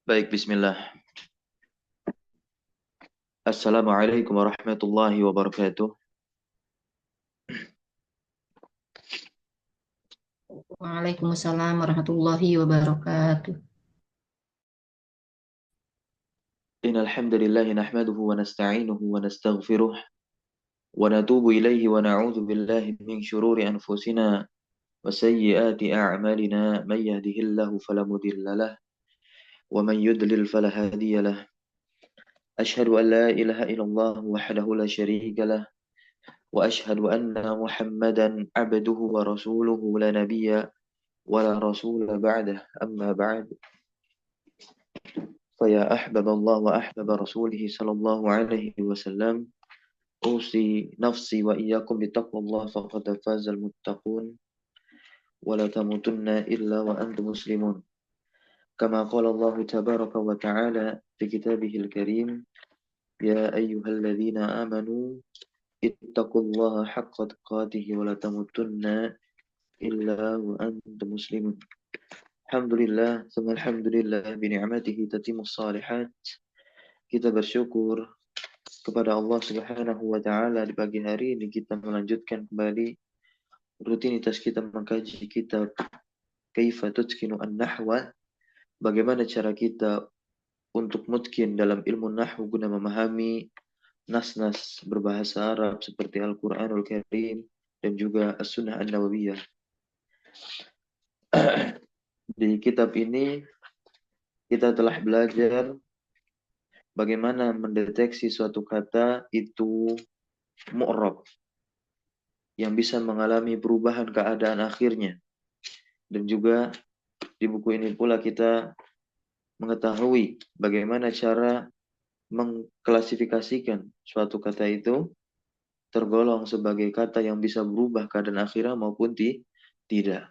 Baik, bismillah. Assalamualaikum warahmatullahi wabarakatuh. Waalaikumsalam warahmatullahi wabarakatuh. Innal hamdalillah nahmaduhu wa nasta'inuhu wa nastaghfiruh wa natubu ilayhi wa na'udzu billahi min shururi anfusina wa sayyiati a'malina may yahdihillahu fala mudilla lah wa man yudlil fala hadiya lah. Ashhadu an la ilaha illallah wahdahu la syarika lah wa ashhadu anna Muhammadan 'abduhu wa rasuluhu la nabiyya wa la rasula ba'dah. Amma ba'd. فيا أحبب الله وأحبب رسوله صلى الله عليه وسلم أوصي نفسي وإياكم بتقوى الله فقد فاز المتقون ولا تموتن إلا وأنتم مسلمون كما قال الله تبارك وتعالى في كتابه الكريم يا أيها الذين آمنوا اتقوا الله حق تقاته ولا تموتن إلا وأنتم مسلمون. Alhamdulillah, alhamdulillah bini'matihi tatimmus salihat. Kita bersyukur kepada Allah Subhanahu wa taala di pagi hari ini kita melanjutkan kembali rutinitas kita mengkaji kitab Kaifa Tutqinu An-Nahwa, bagaimana cara kita untuk mutkin dalam ilmu nahwu guna memahami nas-nas berbahasa Arab seperti Al-Qur'anul Karim dan juga As-Sunnah An-Nawawiyah. Di kitab ini kita telah belajar bagaimana mendeteksi suatu kata itu mu'rab yang bisa mengalami perubahan keadaan akhirnya. Dan juga di buku ini pula kita mengetahui bagaimana cara mengklasifikasikan suatu kata itu tergolong sebagai kata yang bisa berubah keadaan akhirnya maupun tidak.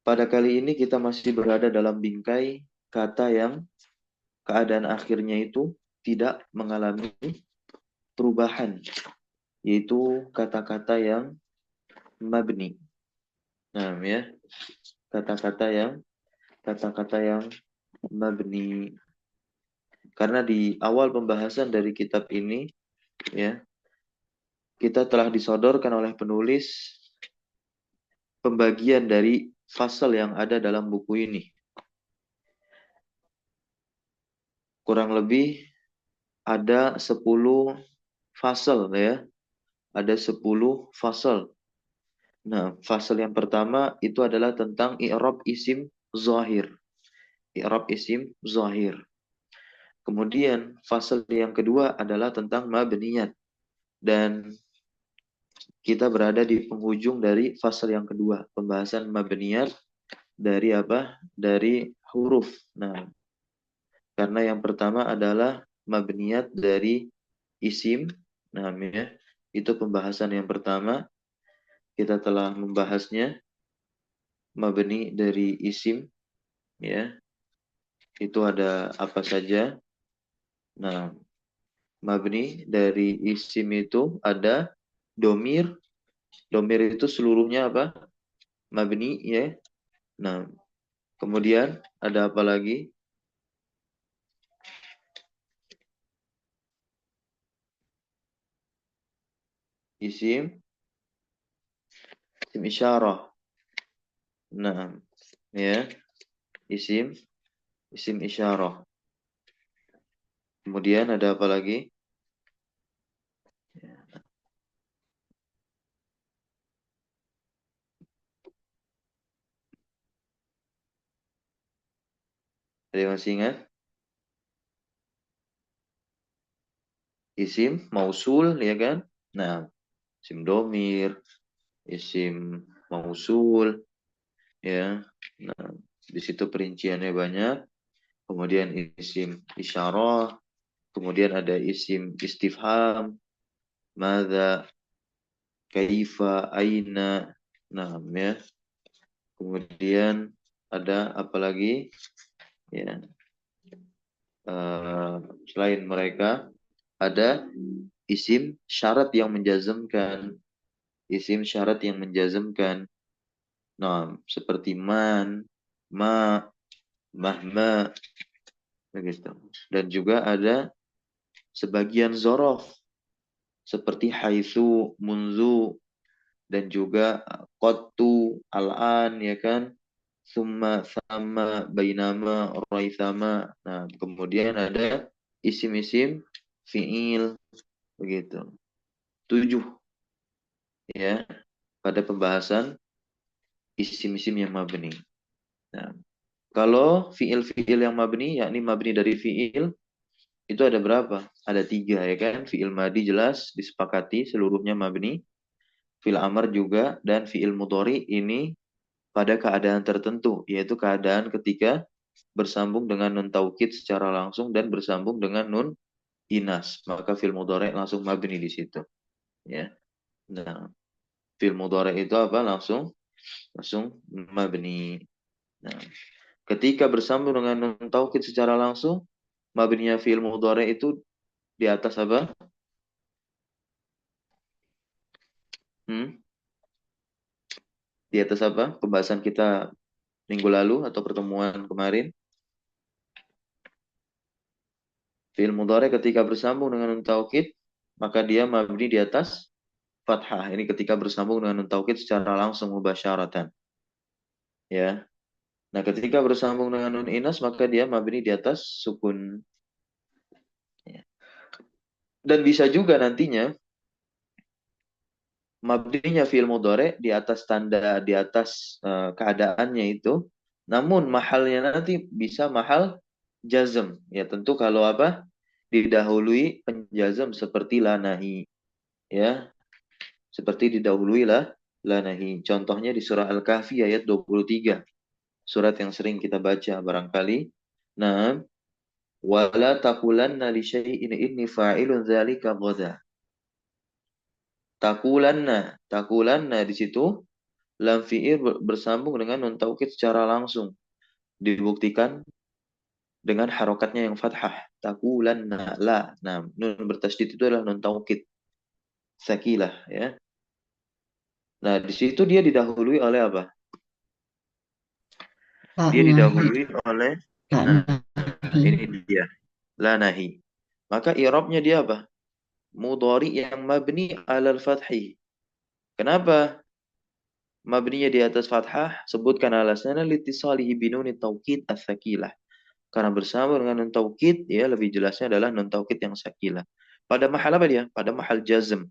Pada kali ini kita masih berada dalam bingkai kata yang keadaan akhirnya itu tidak mengalami perubahan, yaitu kata-kata yang mabni. Nah, ya, kata-kata yang mabni. Karena di awal pembahasan dari kitab ini, ya, kita telah disodorkan oleh penulis pembagian dari fasal yang ada dalam buku ini. Kurang lebih ada 10 fasal, ya. Ada 10 fasal. Nah, fasal yang pertama itu adalah tentang i'rab isim zahir. I'rab isim zahir. Kemudian fasal yang kedua adalah tentang mabniyat. Dan kita berada di penghujung dari fasal yang kedua, pembahasan mabniyat dari apa? Dari huruf. Nah, karena yang pertama adalah mabniyat dari isim. Nah, ya, itu pembahasan yang pertama. Kita telah membahasnya, mabni dari isim, ya. Itu ada apa saja? Nah, mabni dari isim itu ada domir. Domir itu seluruhnya apa? Mabni, ya. Nah, kemudian ada apa lagi? Isim, isim isyarah. Nah, ya, isim, isim isyarah. Kemudian ada apa lagi? Ada yang masih ingat? Isim mausul, ya kan? Nah, isim domir, isim mausul, ya. Nah, di situ perinciannya banyak. Kemudian isim isyarah, kemudian ada isim istifham, madza, kaifa, aina. Nah, ya. Kemudian ada apa lagi? Ya. Selain mereka ada isim syarat yang menjazmkan. Isim syarat yang menjazmkan. Nah, seperti man, ma, mahma, begitu. Dan juga ada sebagian zorof seperti haitsu, munzu, dan juga qattu, al-an, ya kan? Summa, sama, bainama, raisama. Nah, kemudian ada isim-isim fiil, begitu. 7 ya pada pembahasan isim-isim yang mabni. Nah, kalau fiil-fiil yang mabni, yakni mabni dari fiil, itu ada berapa? Ada 3 ya kan? Fiil madi jelas disepakati seluruhnya mabni. Fiil amar juga, dan fiil mudhari ini pada keadaan tertentu, yaitu keadaan ketika bersambung dengan nun taukid secara langsung dan bersambung dengan nun inas, maka fiil mudhari langsung mabni di situ, ya. Nah, fiil mudhari itu apa? Langsung mabni. Nah, ketika bersambung dengan nun taukid secara langsung, mabninya fiil mudhari itu di atas apa? Hmm? Di atas apa? Pembahasan kita minggu lalu atau pertemuan kemarin. Fiil mudhari ketika bersambung dengan nun taukid, maka dia mabni di atas fathah. Ini ketika bersambung dengan nun taukid secara langsung mubasyaratan. Ya. Nah, ketika bersambung dengan nun inas, maka dia mabni di atas sukun. Ya. Dan bisa juga nantinya mabninya fi'il mudhari di atas tanda, di atas keadaannya itu. Namun mahalnya nanti bisa mahal jazm. Ya, tentu kalau apa? Didahului penjazm seperti lanahi. Ya, seperti didahului lanahi. Contohnya di surah Al-Kahfi ayat 23. Surat yang sering kita baca barangkali. Nah, wala taqulanna li syai'in inni fa'ilun dzalika ghadan. Taqulanna di situ lam fi'il bersambung dengan nun taukid secara langsung. Dibuktikan dengan harokatnya yang fathah. Taqulanna la. Nah, nun bertasydid itu adalah nun taukid sakilah, ya. Nah, di situ dia didahului oleh apa? La Dia nahi. didahului oleh, La nah, nahi. ini dia, la nahi. Maka i'rabnya dia apa? Mudhari yang mabni alal fathi. Kenapa mabninya di atas fathah? Sebutkan alasannya litisalihi binuni taukid as-sakilah. Karena bersama dengan nun taukid, ya lebih jelasnya adalah nun taukid yang sakilah. Pada mahal apa dia? Pada mahal jazm.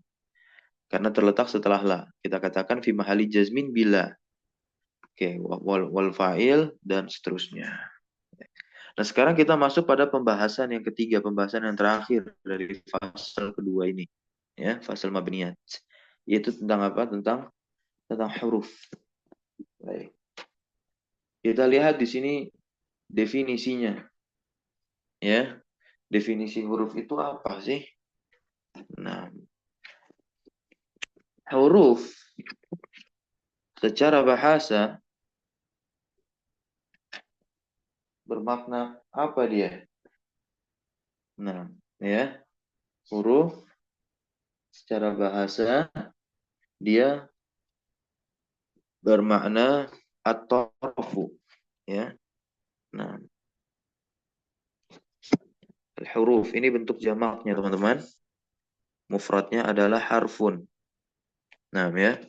Karena terletak setelah la. Kita katakan fi mahali jazmin bila. Oke, wal fa'il dan seterusnya. Nah, sekarang kita masuk pada pembahasan yang ketiga, pembahasan yang terakhir dari fasal kedua ini, ya, fasal mabniyat. Yaitu tentang apa? Tentang huruf. Baik. Kita lihat di sini definisinya, ya. Definisi huruf itu apa sih? Nah, huruf secara bahasa bermakna apa dia? Nah, ya, huruf secara bahasa dia bermakna at-tarfu, ya. Nah, huruf ini bentuk jamaknya, teman-teman. Mufradnya adalah harfun. Nah, ya.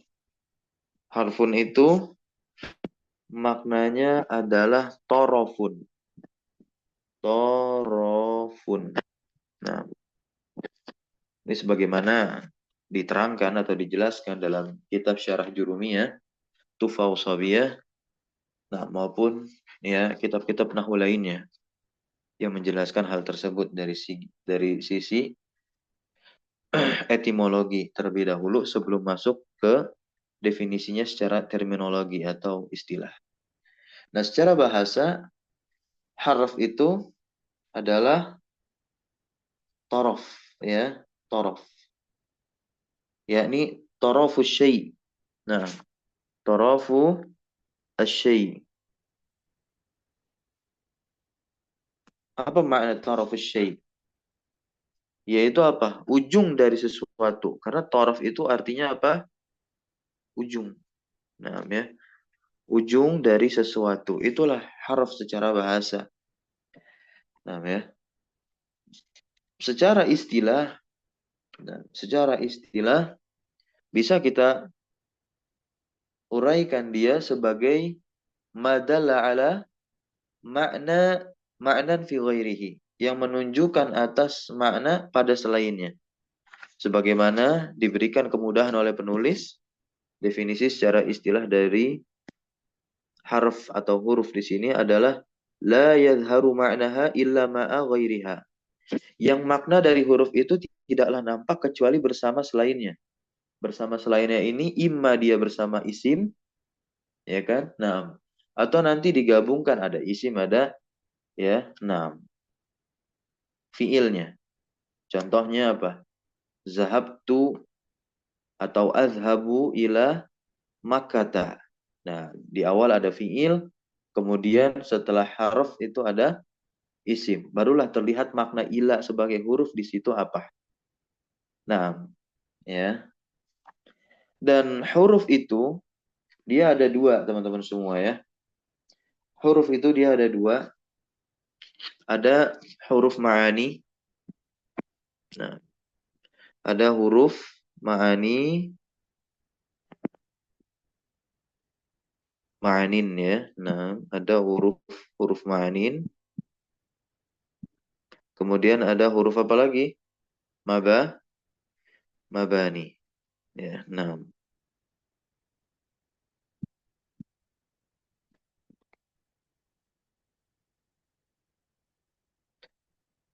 Harfun itu maknanya adalah torofun. Torofun. Nah, ini sebagaimana diterangkan atau dijelaskan dalam kitab Syarah Jurumiyah, Tufausabiyah, nah maupun ya kitab-kitab nahwu lainnya yang menjelaskan hal tersebut dari sisi etimologi terlebih dahulu sebelum masuk ke definisinya secara terminologi atau istilah. Nah, secara bahasa harf itu adalah torof, ya, torof, yakni torofu syai. Nah, torofu syai. Apa makna torofu syai? Yaitu apa? Ujung dari sesuatu. Karena torof itu artinya apa? Ujung. Nah, ya. ujung dari sesuatu. Itulah harf secara bahasa. Nah, ya. Secara istilah, bisa kita uraikan dia sebagai madalla ala makna ma'nan fi ghairihi, yang menunjukkan atas makna pada selainnya. Sebagaimana diberikan kemudahan oleh penulis, definisi secara istilah dari harf atau huruf di sini adalah la yadharu ma'naha illa ma'a ghairiha. Yang makna dari huruf itu tidaklah nampak kecuali bersama selainnya. Bersama selainnya ini imma dia bersama isim, ya kan? Nah, atau nanti digabungkan ada isim, ada ya, nah, fiilnya. Contohnya apa? Zahabtu atau azhabu ila Makkata. Nah, di awal ada fiil, kemudian setelah harf itu ada isim. Barulah terlihat makna ila sebagai huruf di situ apa. Nah, ya. Dan huruf itu dia ada dua, teman-teman semua ya. Huruf itu dia ada dua. Ada huruf ma'ani. Nah, ada huruf ma'ani, ma'anin ya. Nah, ada huruf huruf ma'anin. Kemudian ada huruf apa lagi? Mabani. Ya, nah.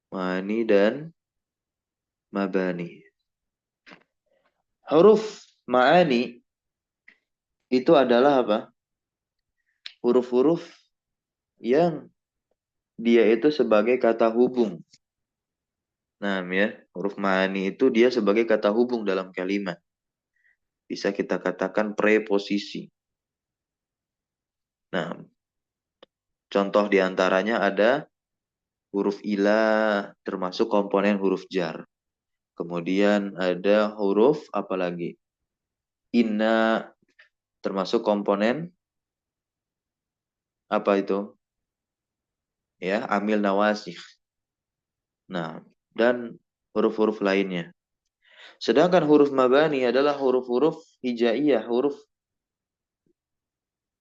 Ma'ani dan mabani. Huruf ma'ani itu adalah apa? Huruf-huruf yang dia itu sebagai kata hubung. Nah, ya, huruf ma'ani itu dia sebagai kata hubung dalam kalimat. Bisa kita katakan preposisi. Nah, contoh diantaranya ada huruf ila termasuk komponen huruf jar. Kemudian ada huruf apa lagi? Inna termasuk komponen apa itu? Ya, amil nawasih. Nah, dan huruf-huruf lainnya. Sedangkan huruf mabani adalah huruf-huruf hijaiyah, huruf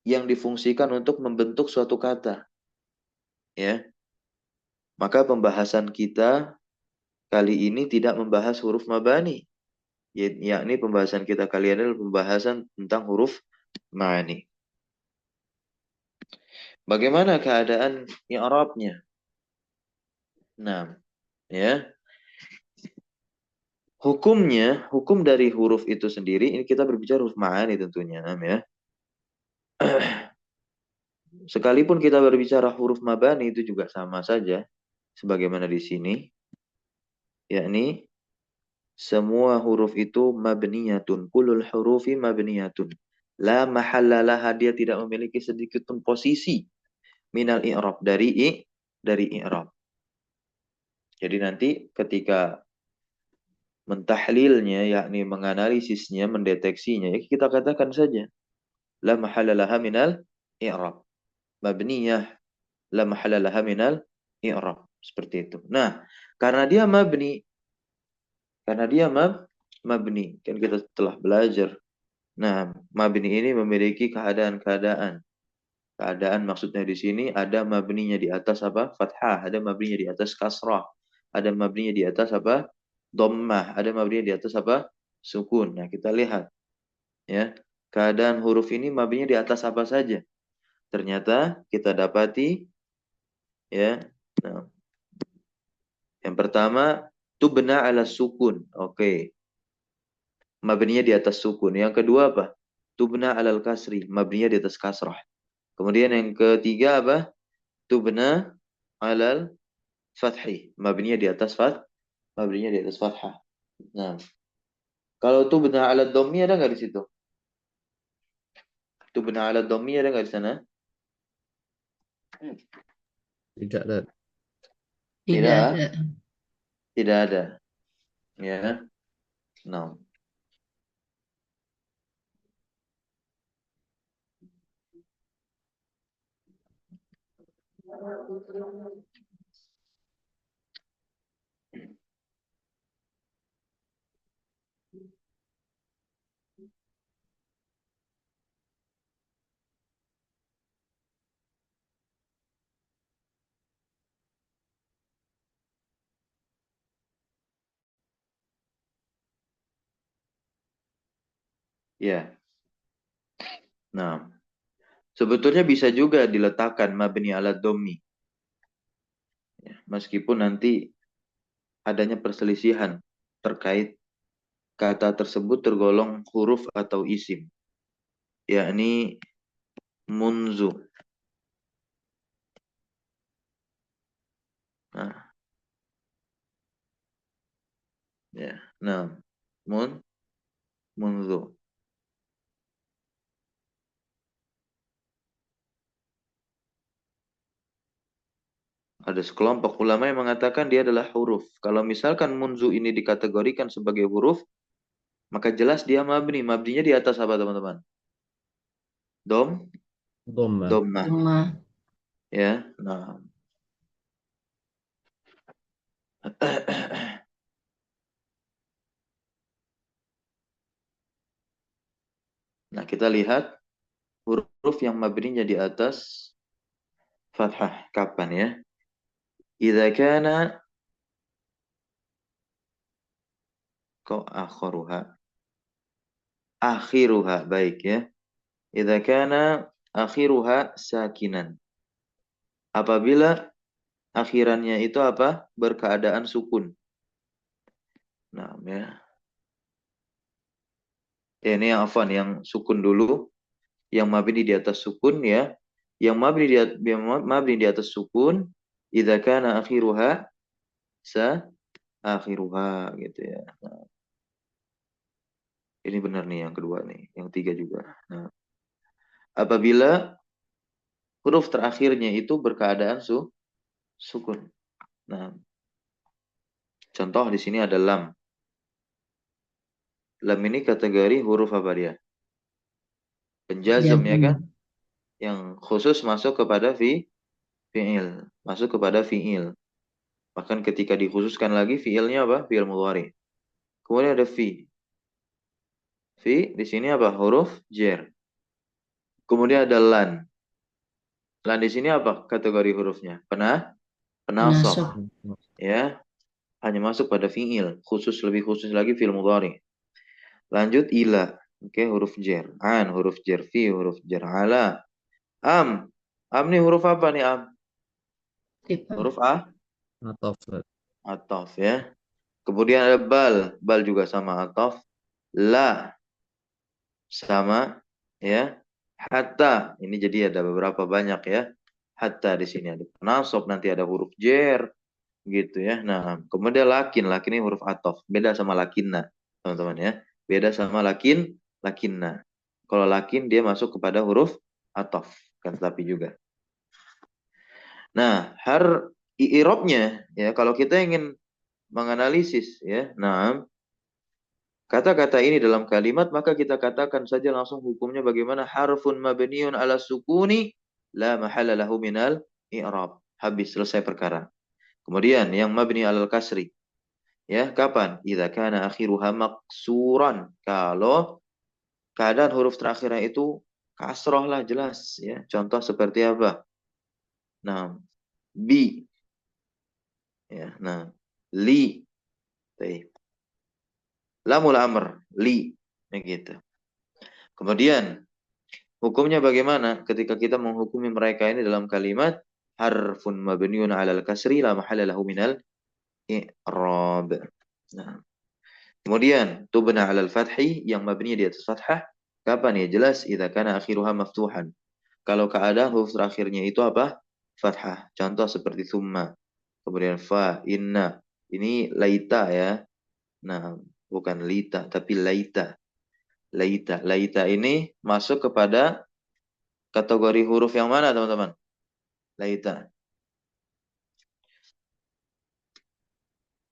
yang difungsikan untuk membentuk suatu kata. Ya, maka pembahasan kita kali ini tidak membahas huruf mabani, yakni pembahasan kita kali ini adalah pembahasan tentang huruf ma'ani. Bagaimana keadaan i'rabnya? Nah, ya. Hukum dari huruf itu sendiri, ini kita berbicara huruf ma'ani tentunya, ya. Sekalipun kita berbicara huruf mabani itu juga sama saja, sebagaimana di sini, yakni semua huruf itu mabniyatun, kulul hurufi mabniyatun. La mahallalaha, dia tidak memiliki sedikit pun posisi minal i'rab, dari i'rab. Jadi nanti ketika mentahlilnya, yakni menganalisisnya, mendeteksinya, ya kita katakan saja la mahallalaha minal i'rab. Mabniyah la mahallalaha minal i'rab. Seperti itu. Nah, karena dia mabni, mabni, kan kita telah belajar. Nah, mabni ini memiliki keadaan-keadaan. Keadaan maksudnya di sini ada mabninya di atas apa? Fathah, ada mabninya di atas kasrah, ada mabninya di atas apa? Dhammah, ada mabninya di atas apa? Sukun. Nah, kita lihat ya. Keadaan huruf ini mabninya di atas apa saja? Ternyata kita dapati ya. Nah, yang pertama tubna ala sukun. Oke. Mabninya di atas sukun. Yang kedua apa? Tubna alal kasri. Mabninya di atas kasrah. Kemudian yang ketiga apa? Tubna alal fathi. Mabninya di atas mabninya di atas fathah. Nah, kalau tubna ala dhammi ada nggak di situ? Tubna ala dhammi ada nggak di sana? Tidak ada. Tidak Tidak, ada. tidak ada. Ya. Nah. Ya. Nah, sebetulnya bisa juga diletakkan mabni ala dhammi. Ya, meskipun nanti adanya perselisihan terkait kata tersebut tergolong huruf atau isim, yakni munzu. Nah, ya. Nah, munzu. Ada sekelompok ulama yang mengatakan dia adalah huruf. Kalau misalkan munzu ini dikategorikan sebagai huruf, maka jelas dia mabni. Mabninya di atas apa, teman-teman? Dom, Dhamma. domah. Dhamma. Ya, nah. Nah, kita lihat huruf yang mabninya di atas fathah. Kapan ya? Idza kana kok akhiruha. Akhiruha, baik ya. Idza kana akhiruha sakinan. Apabila akhirannya itu apa? Berkeadaan sukun. Nah, ya. Ini yang afwan, yang sukun dulu, yang mabni di atas sukun ya. Yang mabni di atas sukun, idza kana akhiruha sa akhiruha gitu ya. Nah, ini benar nih yang kedua nih, yang tiga juga. Nah, apabila huruf terakhirnya itu berkeadaan sukun. Nah, contoh di sini ada lam. Lam ini kategori huruf apa dia? Penjazm ya kan? Jazm. Yang khusus masuk kepada fi'il. Masuk kepada fi'il. Bahkan ketika dikhususkan lagi fi'ilnya apa? Fi'il mudhari. Kemudian ada fi. Fi di sini apa? Huruf jer. Kemudian ada lan. Lan di sini apa kategori hurufnya? Penasab. Penasab. Ya, hanya masuk pada fi'il. Khusus, lebih khusus lagi fi'il mudhari. Lanjut ila. Oke, huruf jer. An, huruf jer. Fi, huruf jer. Ala. Am. Am nih huruf apa nih am? Tipe. Huruf A? Ataf. Ataf ya. Kemudian ada bal. Bal juga sama ataf. La. Sama ya. Hatta. Ini jadi ada beberapa banyak ya. Hatta di sini ada penasab. Nanti ada huruf jer. Gitu ya. Nah, kemudian lakin. Lakin ini huruf ataf. Beda sama lakinna. Teman-teman ya. Beda sama lakinna. Kalau lakin dia masuk kepada huruf ataf. Kan tetapi juga. Nah, i'rabnya ya kalau kita ingin menganalisis ya. Nah, kata-kata ini dalam kalimat maka kita katakan saja langsung hukumnya bagaimana harfun mabniun ala sukuni la mahalla lahu minal i'rab. Habis selesai perkara. Kemudian yang mabni alal kasri. Ya, kapan? Idza kana akhiruha maksuran. Kalau keadaan huruf terakhirnya itu kasroh lah jelas ya. Contoh seperti apa? Nah, bi ya. Nah, li. Baik. Lamul amr, li. Ya gitu. Kemudian hukumnya bagaimana ketika kita menghukumi mereka ini dalam kalimat harfun mabniun 'alal kasri la mahalla lahu minal i'rab. Nah, kemudian tubna 'alal fathi yang mabni di atas fathah kapan ya? Jelas idza kana akhiruha maftuhan. Kalau keadaan huruf terakhirnya itu apa? Fathah. Contoh seperti summa. Kemudian fa, inna. Ini laita ya. Nah, bukan lita tapi laita. Laita. Laita ini masuk kepada kategori huruf yang mana, teman-teman? Laita.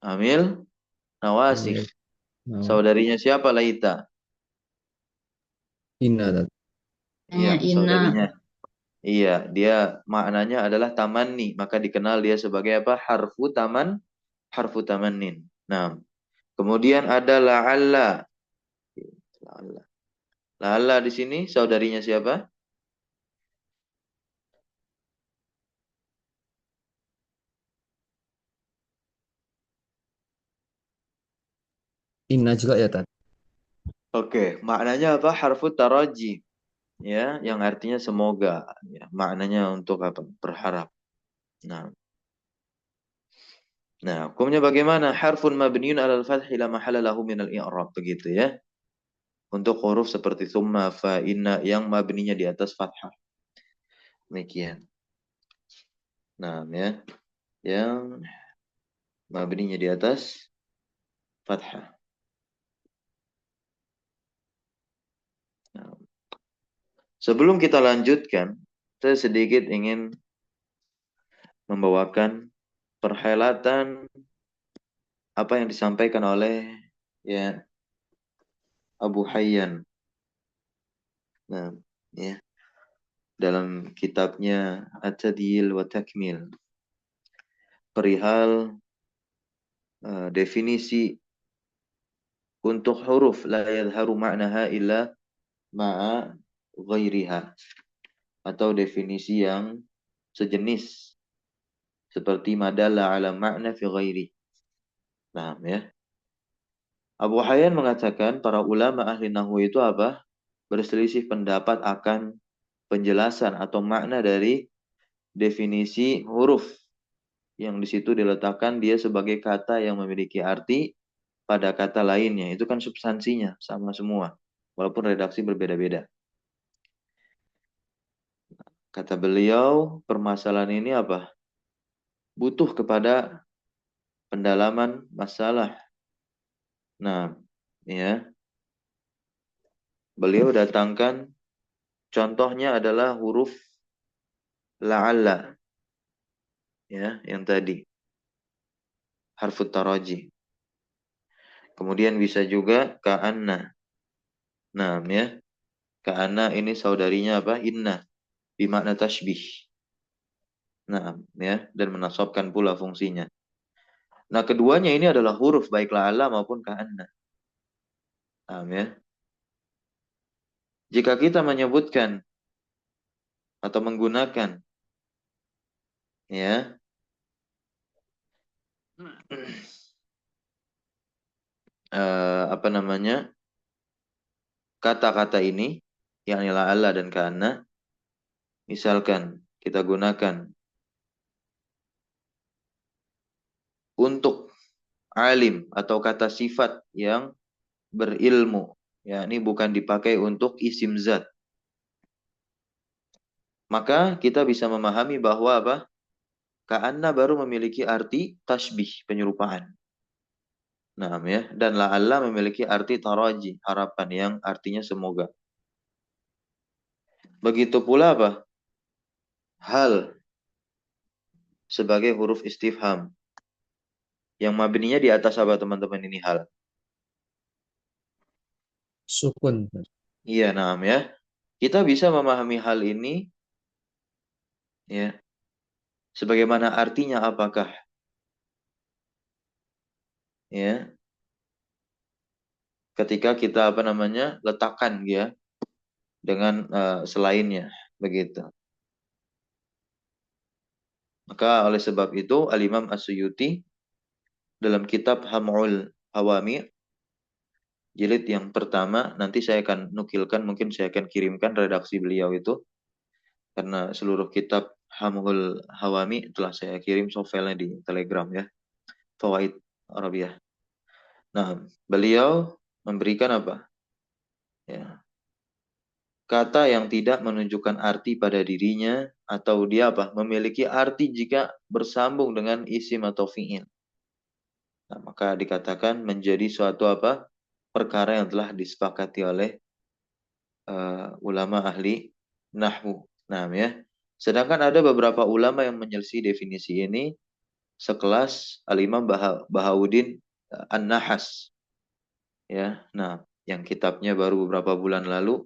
Amil, Amil. nawasif. Nah, Saudarinya siapa Laita? Inna. Iya, Ina. saudarinya. Iya, dia maknanya adalah tamanni, maka dikenal dia sebagai apa? Harfu tamannin. Nah, kemudian ada la'alla. La'alla. La'alla di sini saudarinya siapa? Inna juga ya, Tat. Oke, maknanya apa? Harfu taraji. Ya, yang artinya semoga. Ya, maknanya untuk apa? Berharap. Nah, hukumnya bagaimana? Harfun mabniun 'alal fathi la mahalla lahu minal i'rab, begitu ya. Untuk huruf seperti tsumma, fa, inna yang mabninya di atas fathah. Demikian. Nah, ya, yang mabninya di atas fathah. Nah, sebelum kita lanjutkan, saya sedikit ingin membawakan perhelatan apa yang disampaikan oleh ya Abu Hayyan. Nah, ya, dalam kitabnya At-Tadyil wa Takmil perihal definisi untuk huruf la yadharu ma'naha illa ma'a ghairiha, atau definisi yang sejenis seperti madalla ala ma'na fi ghairi. Nah, ya. Abu Hayyan mengatakan para ulama ahli nahwu itu apa? Berselisih pendapat akan penjelasan atau makna dari definisi huruf yang di situ diletakkan dia sebagai kata yang memiliki arti pada kata lainnya. Itu kan substansinya sama semua, walaupun redaksi berbeda-beda. Kata beliau, permasalahan ini apa? Butuh kepada pendalaman masalah. Nah, ya, beliau datangkan contohnya adalah huruf la'alla, ya, yang tadi harfu taraji. Kemudian bisa juga ka'anna. Nah, ya, ka'anna ini saudarinya apa? Inna, bimakna tashbih. Nah, ya, dan menasabkan pula fungsinya. Nah, keduanya ini adalah huruf baik la'alla maupun ka'anna. Nah, ya. Jika kita menyebutkan atau menggunakan ya apa namanya? Kata-kata ini yakni la'alla dan ka'anna, misalkan kita gunakan untuk alim atau kata sifat yang berilmu, ya ini bukan dipakai untuk isim zat, maka kita bisa memahami bahwa apa? Ka'anna baru memiliki arti tasbih, penyerupaan. Nah, ya, dan la'alla memiliki arti taraji, harapan yang artinya semoga. Begitu pula apa? Hal sebagai huruf istifham yang mabninya di atas apa teman-teman ini hal? Sukun. Iya, nah ya. Kita bisa memahami hal ini ya. Sebagaimana artinya apakah ya ketika kita apa namanya letakkan ya dengan selainnya begitu. Maka oleh sebab itu Al-Imam As-Suyuti dalam kitab Ham'ul Hawami jilid yang pertama, nanti saya akan nukilkan, mungkin saya akan kirimkan redaksi beliau itu karena seluruh kitab Ham'ul Hawami telah saya kirim softfile-nya di Telegram ya. Fawaid Arabiah. Nah, beliau memberikan apa? Ya, kata yang tidak menunjukkan arti pada dirinya atau dia apa? Memiliki arti jika bersambung dengan isim atau fi'il. Nah, maka dikatakan menjadi suatu apa? Perkara yang telah disepakati oleh ulama ahli nahwu. Nah, ya. Sedangkan ada beberapa ulama yang menyelisih definisi ini sekelas Al-Imam Bahauddin An-Nahas. Ya. Nah, yang kitabnya baru beberapa bulan lalu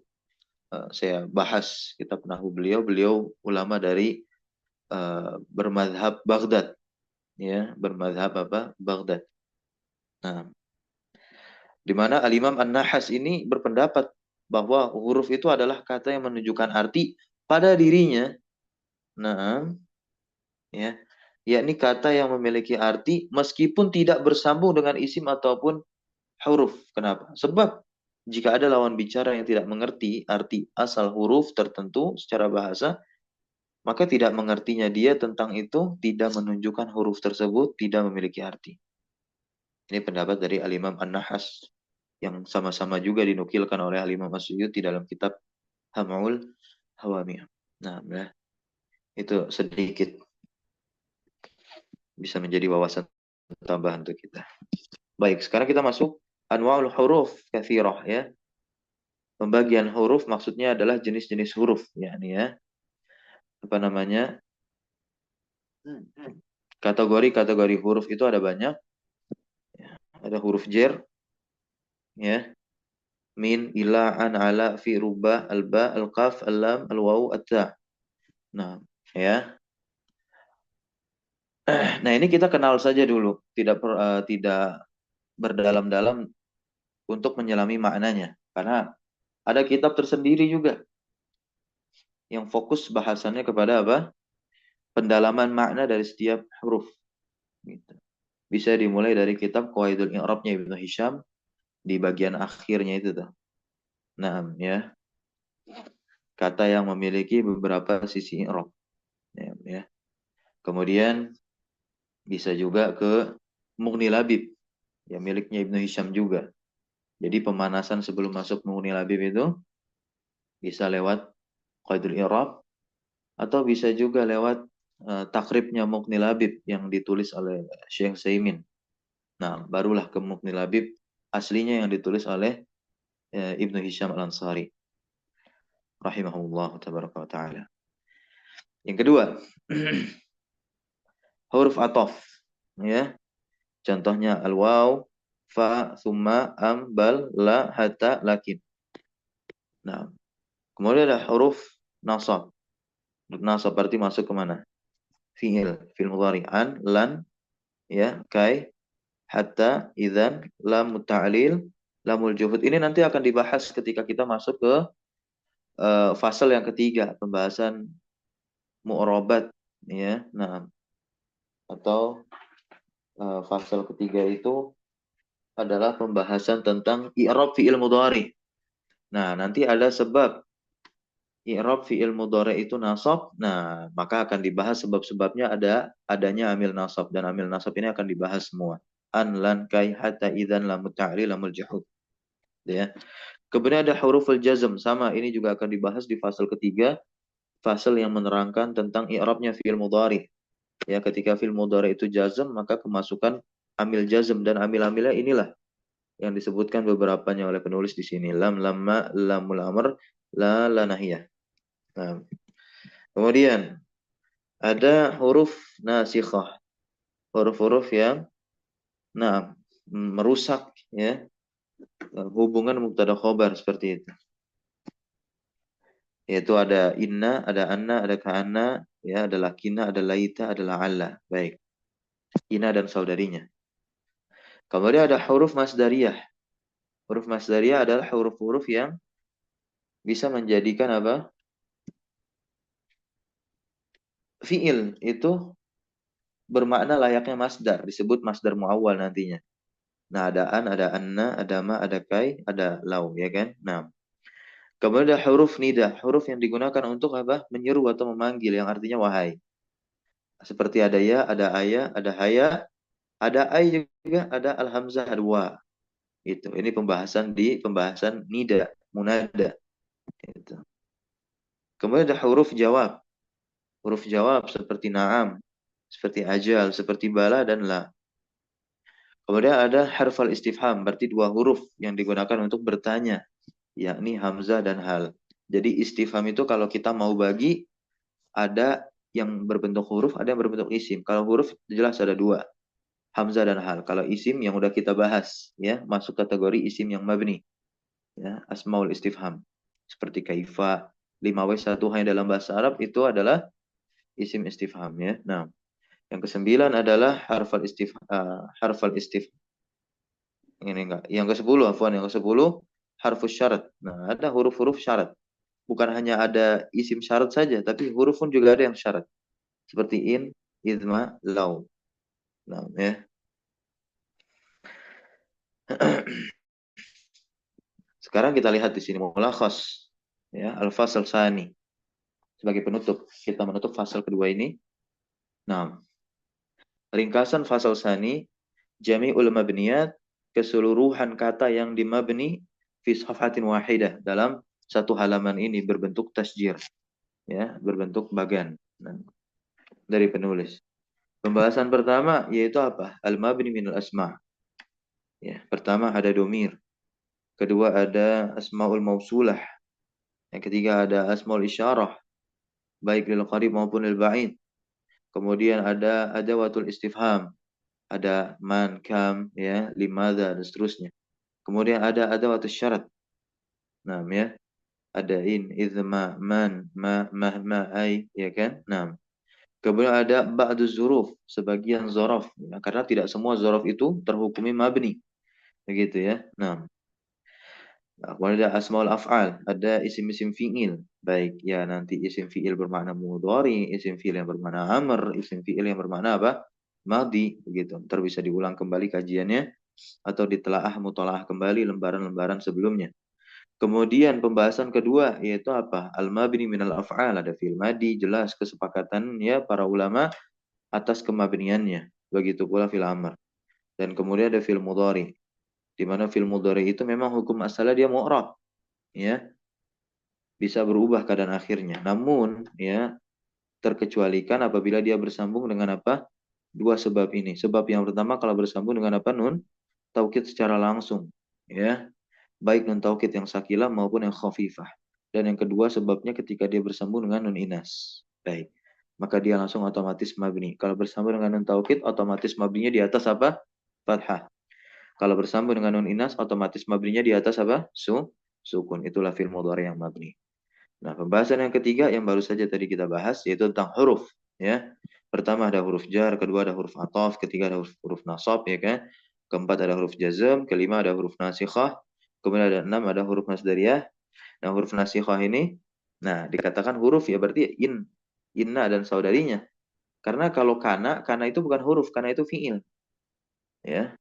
saya bahas kitab nahwu beliau ulama dari bermadhab Baghdad, ya, bermadhab apa? Baghdad. Nah, di mana Al-Imam An-Nahas ini berpendapat bahwa huruf itu adalah kata yang menunjukkan arti pada dirinya. Nah, ya, yakni kata yang memiliki arti meskipun tidak bersambung dengan isim ataupun huruf. Kenapa? Sebab jika ada lawan bicara yang tidak mengerti arti asal huruf tertentu secara bahasa, maka tidak mengertinya dia tentang itu tidak menunjukkan huruf tersebut tidak memiliki arti. Ini pendapat dari Al-Imam An-Nahas yang sama-sama juga dinukilkan oleh Al-Imam As-Suyuti dalam kitab Ham'ul Hawami. Nah, ya, itu sedikit bisa menjadi wawasan tambahan untuk kita. Baik, sekarang kita masuk anwa'ul huruf katsirah, ya. Pembagian huruf maksudnya adalah jenis-jenis huruf, yakni ya. Apa namanya? Kategori-kategori huruf itu ada banyak. Ada huruf jer, ya. Min, ila, an, ala, fi, ruba, alba, al-qaf, al-lam, al-waw, at-ta. Nah, ya. Nah, ini kita kenal saja dulu, tidak berdalam-dalam untuk menyelami maknanya. Karena ada kitab tersendiri juga yang fokus bahasannya kepada apa? Pendalaman makna dari setiap huruf. Gitu. Bisa dimulai dari kitab Qawaidul I'rabnya Ibnu Hisham di bagian akhirnya itu tuh. Nah, ya. Kata yang memiliki beberapa sisi i'rab. Ya. Kemudian bisa juga ke Mughni Labib, ya, miliknya Ibnu Hisham juga. Jadi pemanasan sebelum masuk Mughni Labib itu bisa lewat Qaidul I'rab atau bisa juga lewat takribnya Mughni Labib yang ditulis oleh Syekh Saimin. Nah, barulah ke Mughni Labib aslinya yang ditulis oleh Ibnu Hisham Al-Ansari rahimahullah tabaraka wa taala. Yang kedua, huruf ataf, ya. Contohnya al-waw, fa, summa, am, bal, la, hatta, lakin. Nah, kemudian ada huruf nasab. Huruf nasab berarti masuk ke mana? Fi'il mudhari, an, lan, ya, kai, hatta, idzan, lam muta'lil, lamul juhud. Ini nanti akan dibahas ketika kita masuk ke fasal yang ketiga, pembahasan mu'robat, ya. Nah, atau fasal ketiga itu adalah pembahasan tentang i'rab fi'il mudhari. Nah, nanti ada sebab i'rab fi'il mudhari itu nasab. Nah, maka akan dibahas sebab-sebabnya adanya amil nasab, dan amil nasab ini akan dibahas semua. An, lan, kai, hatta, idzan, lam ta'lil, lamul juhud. Ya. Kemudian ada huruful jazm, sama ini juga akan dibahas di fasal ketiga, fasal yang menerangkan tentang i'rabnya fi'il mudhari. Ya, ketika fi'il mudhari itu jazm, maka kemasukan amil jazm, dan amil-amilnya inilah yang disebutkan beberapanya oleh penulis di sini. Lam, lamma, lamul amr, la, la nahiyah. Nah, kemudian ada huruf nasikhah, huruf-huruf yang merusak, ya, hubungan mubtada khobar seperti itu. Yaitu ada inna, ada anna, ada ka'anna, ya, ada lakina, ada laita, ada la'alla. Baik. Inna dan saudarinya. Kemudian ada huruf masdariyah. Huruf masdariyah adalah huruf-huruf yang bisa menjadikan apa? Fi'il itu bermakna layaknya masdar, disebut masdar muawwal nantinya. Nah, ada an, ada anna, ada ma, ada kai, ada lau, ya kan? Nah, kemudian ada huruf nida, huruf yang digunakan untuk apa? Menyeru atau memanggil, yang artinya wahai. Seperti ada ya, ada ayah, ada haya, ada ay juga, ada al-hamzah, ada wa. Itu. Ini pembahasan nida, munada. Gitu. Kemudian ada huruf jawab. Huruf jawab seperti na'am, seperti ajal, seperti bala, dan la. Kemudian ada harfal istifham, berarti dua huruf yang digunakan untuk bertanya, yakni hamzah dan hal. Jadi istifham itu kalau kita mau bagi, ada yang berbentuk huruf, ada yang berbentuk isim. Kalau huruf jelas ada dua, hamzah dan hal. Kalau isim yang udah kita bahas, ya, masuk kategori isim yang mabni, ya, asmaul istifham. seperti kaifa, 5W1H dalam bahasa Arab itu adalah isim istifham ya. Nah, yang kesembilan adalah harfal istifham. Ini enggak. Yang ke-10 afwan, yang ke-10 harfus syarat. Nah, ada huruf-huruf syarat. Bukan hanya ada isim syarat saja, tapi huruf pun juga ada yang syarat. Seperti in, idma, law. Nah, ya. Sekarang kita lihat di sini mulakhas ya, al-fasal tsani. Sebagai penutup, kita menutup fasal kedua ini. Nah, ringkasan fasal tsani, jami'ul mabniyat, keseluruhan kata yang dimabni fi safhatin wahidah, dalam satu halaman ini berbentuk tasjir ya, berbentuk bagan. Nah, dari penulis. Pembahasan pertama yaitu apa? Al-mabni minal asma. Ya, pertama ada domir. Kedua ada asmaul mausulah. Yang ketiga ada asmaul isyarah, baik lil qarib maupun lil ba'id. Kemudian ada adawatul istifham. Ada man, kam, ya, limadha, dan seterusnya. Kemudian ada adawatul syarat. Nah, ya. Ada in, idma, man, ma, ay, ya kan? Nah. Kemudian ada ba'du zuruf, sebagian zorof. Ya, karena tidak semua zorof itu terhukumi mabni. Begitu ya. Nah. Kemudian ada asmaul af'al, ada isim-isim fi'il. Baik, ya nanti isim fi'il bermakna mudhari, isim fi'il yang bermakna amr, isim fi'il yang bermakna apa? Madhi, begitu. Ntar bisa diulang kembali kajiannya atau ditelaah mutolaah kembali lembaran-lembaran sebelumnya. Kemudian pembahasan kedua yaitu apa? Al-mabni minal af'al, ada fi'il madi, jelas kesepakatan ya para ulama atas kemabniannya. Begitu pula fi'il amr. Dan kemudian ada fi'il mudhari, di mana fi'il mudhari itu memang hukum asalnya dia mu'rab, ya, bisa berubah keadaan akhirnya. Namun ya terkecualikan apabila dia bersambung dengan apa? Dua sebab ini. Sebab yang pertama kalau bersambung dengan apa? Nun taukid secara langsung, ya. Baik nun taukid yang sakilah maupun yang khafifah. Dan yang kedua sebabnya ketika dia bersambung dengan nun inas. Baik. Maka dia langsung otomatis mabni. Kalau bersambung dengan nun taukid otomatis mabninya di atas apa? Fathah. Kalau bersambung dengan nun inas otomatis mabninya di atas apa? Sukun. Itulah fi'il mudhari yang mabni. Nah, pembahasan yang ketiga yang baru saja tadi kita bahas yaitu tentang huruf, ya. Pertama ada huruf jar, kedua ada huruf ataf, ketiga ada huruf nasab, ya kan. Keempat ada huruf jazm, kelima ada huruf nasikhah, kemudian ada enam ada huruf nasdariyah. Nah, huruf nasikhah ini nah dikatakan huruf ya berarti inna dan saudarinya. Karena kalau kana itu bukan huruf, kana itu fiil, ya.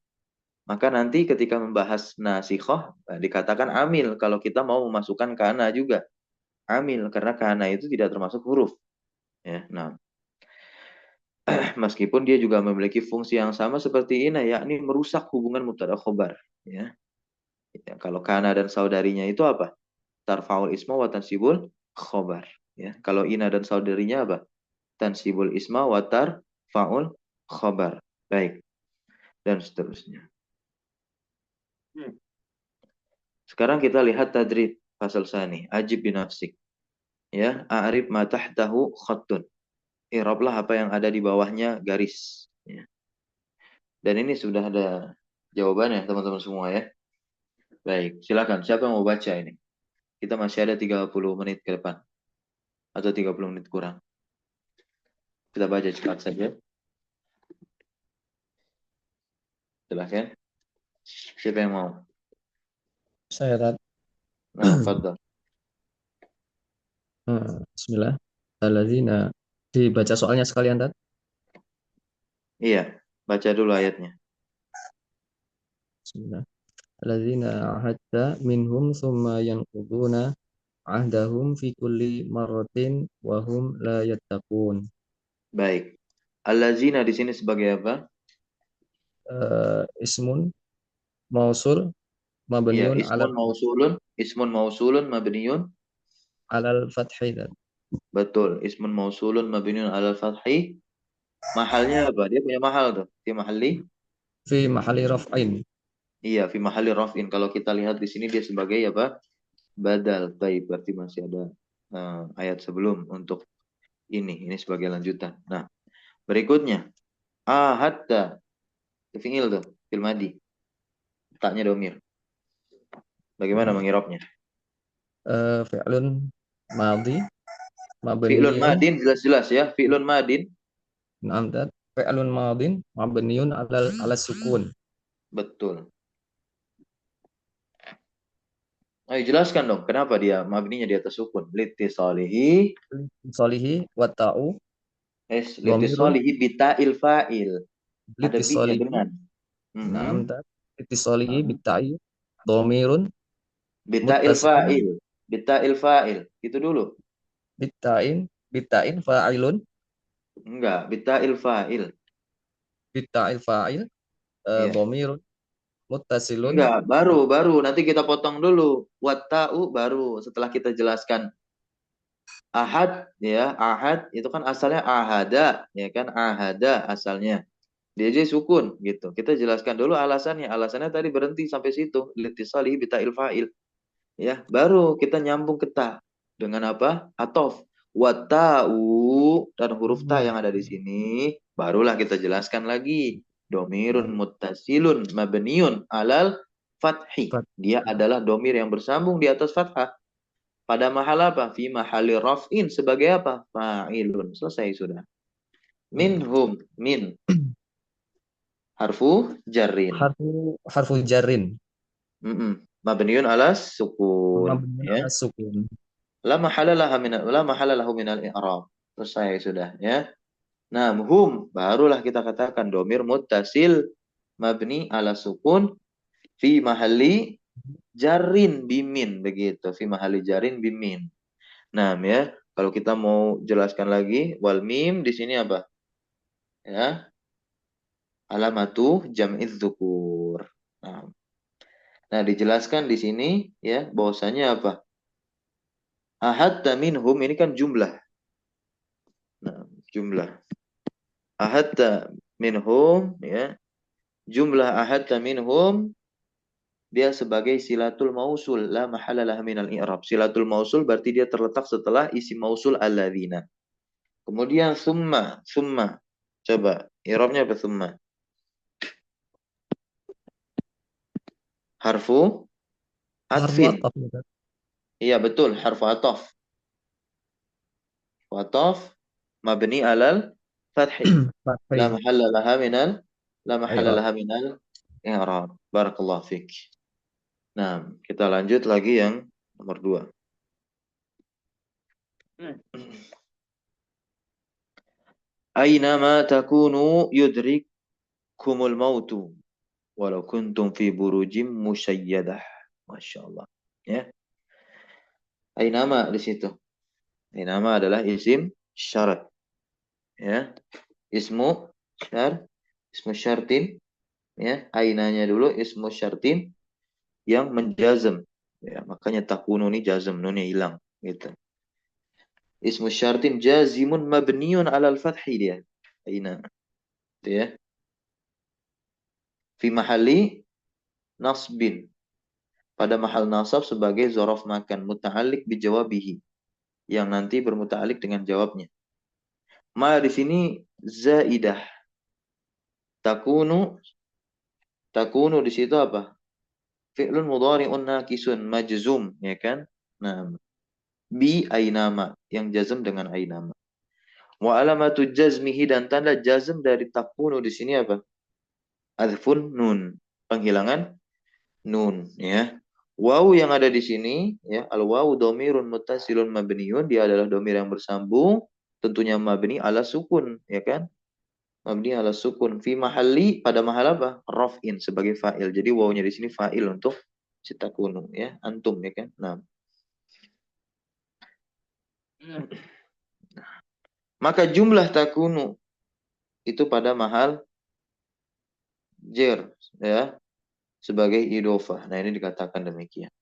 Maka nanti ketika membahas nasikhah dikatakan amil kalau kita mau memasukkan kana juga. Amil karena kana itu tidak termasuk huruf, ya. Nah, meskipun dia juga memiliki fungsi yang sama seperti ini, yakni merusak hubungan mubtada khobar, ya. Ya, kalau kana dan saudarinya itu apa? Tarfaul isma wa tansibul khobar, ya. Kalau ina dan saudarinya apa? Tansibul isma wa tarfaul khobar. Baik, dan seterusnya. Sekarang kita lihat tadrib pasal sani, ajib binafsik. Ya, a'rib ma tahtahu khattun. I'rablah apa yang ada di bawahnya garis, ya. Dan ini sudah ada jawabannya teman-teman semua ya. Baik, silakan. Siapa yang mau baca ini? Kita masih ada 30 menit ke depan. Atau 30 menit kurang. Kita baca cepat saja. Silakan. Siapa yang mau? Saya Rat. Nah, fadhal. Bismillah. Alladzina. Dibaca soalnya sekalian, Tat. Iya, baca dulu ayatnya. Bismillah. Alladzina ahadta minhum thumma yanquduna ahdahum fi kulli marratin wa hum la yattaqun. Baik. Allazina di sini sebagai apa? Ismun mausul Iya, mabniun ismun mausulun mabniun. alal fathi, Tat. Betul, ismun mausulun mabniun alal fathi. Mahalnya apa? Dia punya mahal tuh. Fi mahalli. Fi mahali raf'in. Iya, fi mahalli raf'in. Kalau kita lihat di sini dia sebagai apa? Badal. Baik, berarti masih ada ayat sebelum untuk ini sebagai lanjutan. Nah, berikutnya hatta fi'il tuh, fil madi. Taknya domir. Bagaimana mengirapnya? fi'lun madhi Fi'lun mabniyun. madin jelas-jelas ya. Fi'lun madin. Na'am, fi'lun madin mabniyun ala sukun. Betul. Ayo jelaskan dong, kenapa dia mabninya di atas sukun? Litisalihi, Solihi wa ta'u dhamirun litisalihi bita'il fa'il. Ada bi-nya litisolihi. dengan. Na'am, Mhm. litisolihi Mhm. bitta'i dhamirun Bita'il muttasilun fa'il. Bita'il fa'il. Itu dulu. bitta'in fa'ilun Enggak, bita'il fa'il. bitta'il fa'il Iya. dhamirun muttasilun. Enggak, baru. Nanti kita potong dulu. Watta'u baru. Setelah kita jelaskan ahad, ya. Ahad itu kan asalnya ahada. Ya kan, ahada asalnya. Dia aja sukun gitu. Kita jelaskan dulu alasannya. Alasannya tadi berhenti sampai situ. Litisali bita'il fa'il. Ya, baru kita nyambung ke ta. Dengan apa? Atof. Wata'u dan huruf ta yang ada di sini. Barulah kita jelaskan lagi. Domirun muttasilun mabniun alal fathi. Dia adalah domir yang bersambung di atas fathah. Pada mahal apa? Fi mahali raf'in. Sebagai apa? Fa'ilun. Selesai sudah. Minhum. Min. Harfu jarrin. Harfu jarrin Mabniun alas sukun. mabniun Ya. ala sukun. La mahala lahu minal i'rab. Selesai sudah ya. Nah, hum barulah kita katakan domir muttasil mabni ala sukun fi mahalli jarin bimin begitu. Fi mahalli jarin bimin. Nah, ya. Kalau kita mau jelaskan lagi wal mim di sini apa? Ya. Alamatu jam'iz dzukur. Nah, dijelaskan di sini ya bahwasanya apa? Ahadta minhum ini kan jumlah. Nah, jumlah. Ahadta minhum ya. Jumlah ahadta minhum dia sebagai silatul mausul la mahalalah minal i'rab. Silatul mausul berarti dia terletak setelah isim mausul alladzina. Kemudian summa. Coba i'rabnya apa summa? Harfu Harfu atfin. ataf ya, Kak. Iya betul, harfu ataf. Ataf mabni alal fathi. La Fathi. mahalla laha minal la mahalla I'rab. laha minal i'rab. Barakallahu fik. Nah, kita lanjut lagi yang nomor 2. Ainama takunu yudrikumul mautu walau kuntum fi burujim musyayyadah. Masya Allah. Ya. Ainama di situ. Ainama adalah isim syarat. Ya. Ismu ismu syartin. Ya. Ainanya dulu ismu syartin yang menjazm. Ya, makanya takunu ini jazm, nunnya hilang gitu. Ismu syartin jazimun mabniun alal fathi dia. Aina. Itu ya. Fi mahalli nasbin. Pada mahal nasab sebagai zorof makan. Muta'alik bijawabihi. Yang nanti bermuta'alik dengan jawabnya. Ma di sini zaidah. Takunu. Takunu di situ apa? Fi'lun mudhari'un nakisun majzum. Ya kan? Nah. Bi ainama. Yang jazm dengan ainama. Wa alamatu jazmihi dan tanda jazm dari takunu di sini apa? Adfun nun. Penghilangan nun ya. Waw yang ada di sini ya, al waw domirun muttasilun mabniun, dia adalah domir yang bersambung, tentunya mabni ala sukun ya kan? Mabni ala sukun fi mahalli pada mahal apa? Raf'in sebagai fa'il. Jadi wawnya di sini fa'il untuk si takunu ya, antum ya kan? Nah. Maka jumlah takunu itu pada mahal jer ya, sebagai idofah. Nah, ini dikatakan demikian.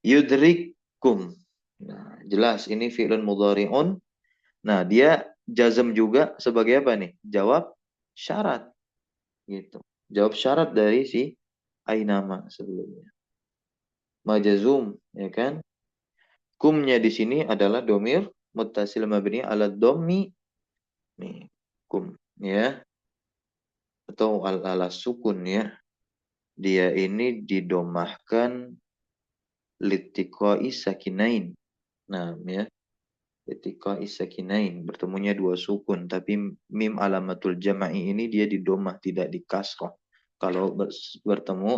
Yudrikum. Nah, jelas ini fi'lun mudhari'un. Nah, dia jazm juga sebagai apa nih? Jawab syarat gitu. Jawab syarat dari si ainama sebelumnya. Majazum, ya kan? Kumnya di sini adalah domir muttasil mabni ala dhammi nih, kum ya. Atau ala sukun ya. Dia ini didomahkan litiqai sakinain. Nah, ya. Litiqai sakinain, bertemunya dua sukun, tapi mim alamatul jama'i ini dia di domah, tidak di kasrah. Kalau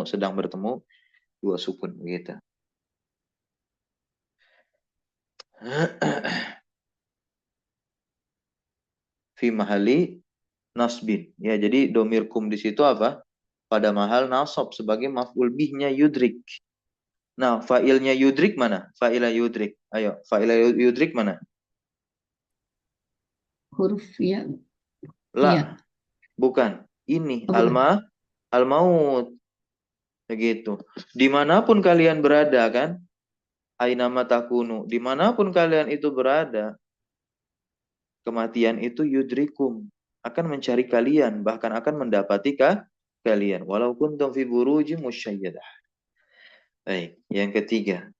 sedang bertemu dua sukun begitu. Fi mahali nasbin. Ya, jadi domir kum di situ apa? Pada mahal nasab sebagai maf'ul bihnya yudrik. Nah, fa'ilnya yudrik mana? Fa'ila yudrik. Ayo, fa'ila yudrik mana? Huruf ya. La, Iya. bukan. Ini Oh, bukan. al-maut. Begitu. Dimanapun kalian berada kan? Ainama takunu. Dimanapun kalian itu berada, kematian itu yudrikum. Akan mencari kalian. Bahkan akan mendapati kalian. Walaupun kuntum fi buruji musyayyadah. Baik, yang ketiga.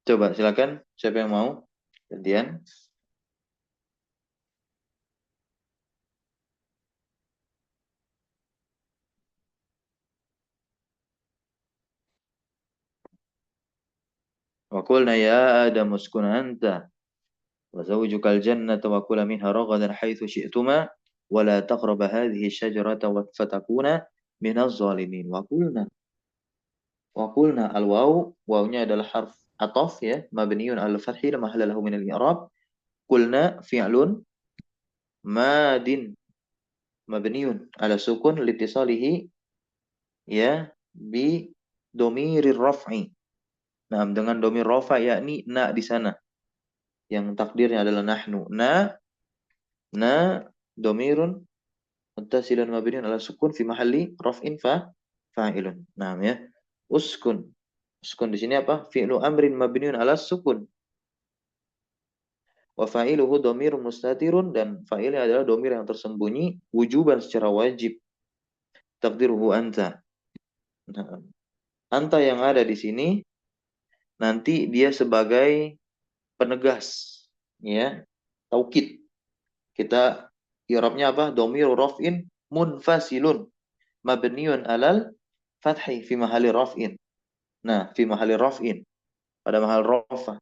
Coba silakan. Siapa yang mau? Gantian. Wa qulna ya Adam uskun anta wa zawjukal jannata wa kula minha ragadan haitsu syi'tuma wa la taqraba hadhihi syajarata wa fatakuna minaz zalimin. Wa qulna al-waw, wawnya adalah harf ataf ya, mabniun al fathi la mahalla lahu min al-i'rab. Qulna fi'lun madin mabniun ala sukun litisalihi ya bi domirir raf'i. Nah, dengan domir rafa yakni na di sana. Yang takdirnya adalah nahnu. Na domirun muttasilun mabniun ala sukun fi mahalli raf'in fa'ilun. Nah, ya. Uskun. Uskun di sini apa? Fi'lu amrin mabniun ala sukun. Wa fa'iluhu domirun mustatirun, dan fa'ilnya adalah domir yang tersembunyi wujuban secara wajib. Takdiruhu anta. Nah, anta yang ada di sini nanti dia sebagai penegas, ya, taukid. Kita i'rabnya apa? Dhamiru raf'in munfasilun mabniun alal fathi fi mahali raf'in. Nah, fi mahali raf'in, pada mahal rafa.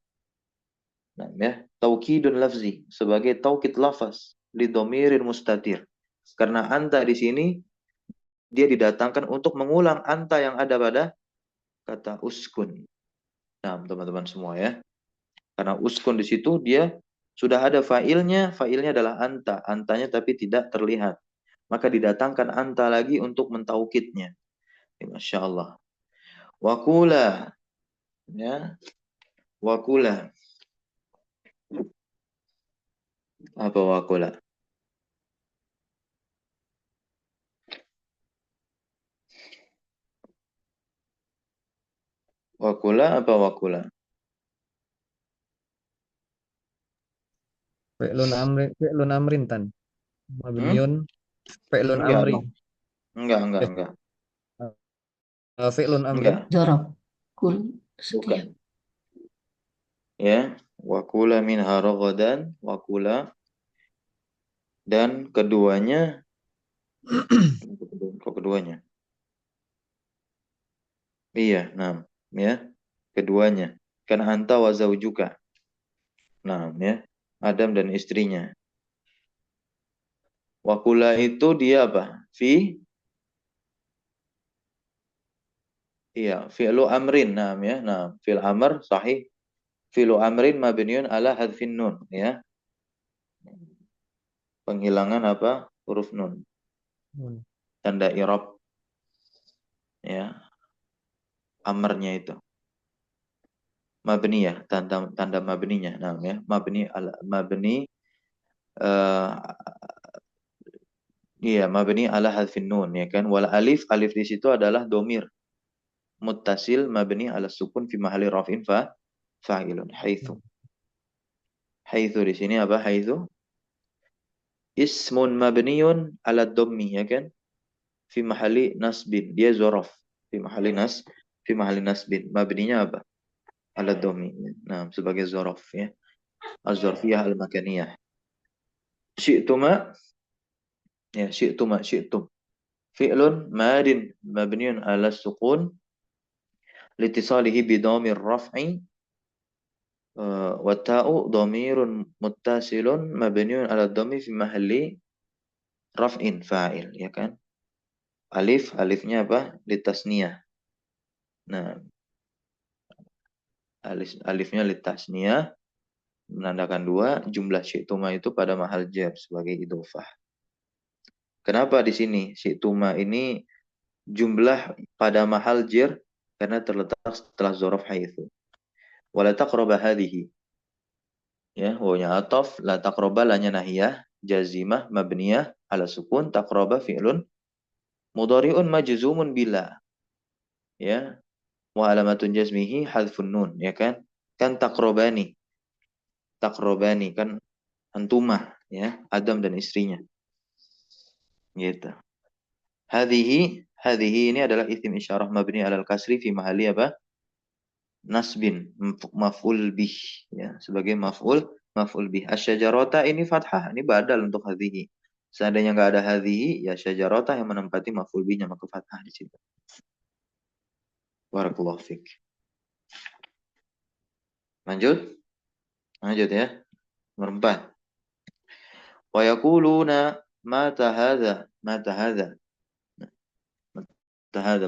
Nah, ya, taukidun lafzi, sebagai taukid lafaz li dhamirin mustatir. Karena anta di sini dia didatangkan untuk mengulang anta yang ada pada kata uskun. Nah, teman-teman semua ya. Karena uskun di situ dia sudah ada fa'ilnya adalah anta, antanya tapi tidak terlihat. Maka didatangkan anta lagi untuk mentaukidnya. Ya, Masya Allah. Wakula, ya, wakula. Apa wakula? Wakula apa wakula? Fi'lun amrin tan. Hmm? Mabniun fi'lun Enggak, amri. enggak, Eh, enggak. fi'lun amri. Enggak, Jorok. Kul bukan. setiap. Ya, wakula min harogodan, wakula, dan keduanya, kok keduanya? Iya, nah, ya, keduanya. Kan anta wa zaujuka. Nah, ya, Adam dan istrinya. Wakula itu dia apa? Iya, fi'lu amrin. Nah, ya, nah, fi'l amr sahih. Fi'lu amrin mabniun ala hadfin nun, ya. Penghilangan apa? Huruf nun. Tanda i'rab, ya, amarnya itu. Mabni ya, tanda mabninya. Nah, ya, mabni eh iya, mabni ala hadfin nun, ya kan. Wal alif, alif di situ adalah domir muttasil mabni ala sukun fi mahali raf'in fa'ilun. Haitsu. Haitsu di sini apa? Haitsu ismun mabniun ala dhammi, ya kan. Fi mahali nasbin. Dia zorof. Fi mahali nasbin. Mabninya apa? Ala dhammi. Nah, sebagai zorof, ya. Az-zarfiyah al-makaniyah. Syi'tuma, ya, syi'tum. Fi'lun madin mabniun ala sukun litisalihi bidhamir raf'i wa ta'u dhamirun muttasilun mabniun ala dhammi fi mahalli raf'in fa'il, ya kan? Alifnya apa? Litasniyah. Nah, alifnya litasniyah menandakan dua, jumlah syi'tuma itu pada mahal jar sebagai idhofah. Kenapa di sini syi'tuma ini jumlah pada mahal jar? Karena terletak setelah dzaraf haitsu. Wala taqraba hadhihi. Ya, wawnya ataf, la taqraba lanya nahiyah, jazimah mabniyah ala sukun, taqraba fi'lun mudhari'un majzumun bila. Ya, wa alamatun jazmihi hadfun nun, ya kan? Kan taqrabani. Taqrabani kan antumah, ya, Adam dan istrinya. Gitu. Hadhihi ini adalah isim isyarah mabni alal kasri fi mahalli apa? Nasbin, maf'ul bih, ya, sebagai maf'ul bih. Asyajarota ini fathah, ini badal untuk hadhihi. Seandainya nggak ada hadhihi, ya syajarota yang menempati maf'ul bihnya, maka fathah di situ. Barakallahu fik. Lanjut ya. Nomor 4. Wa yaquluna mata hadza.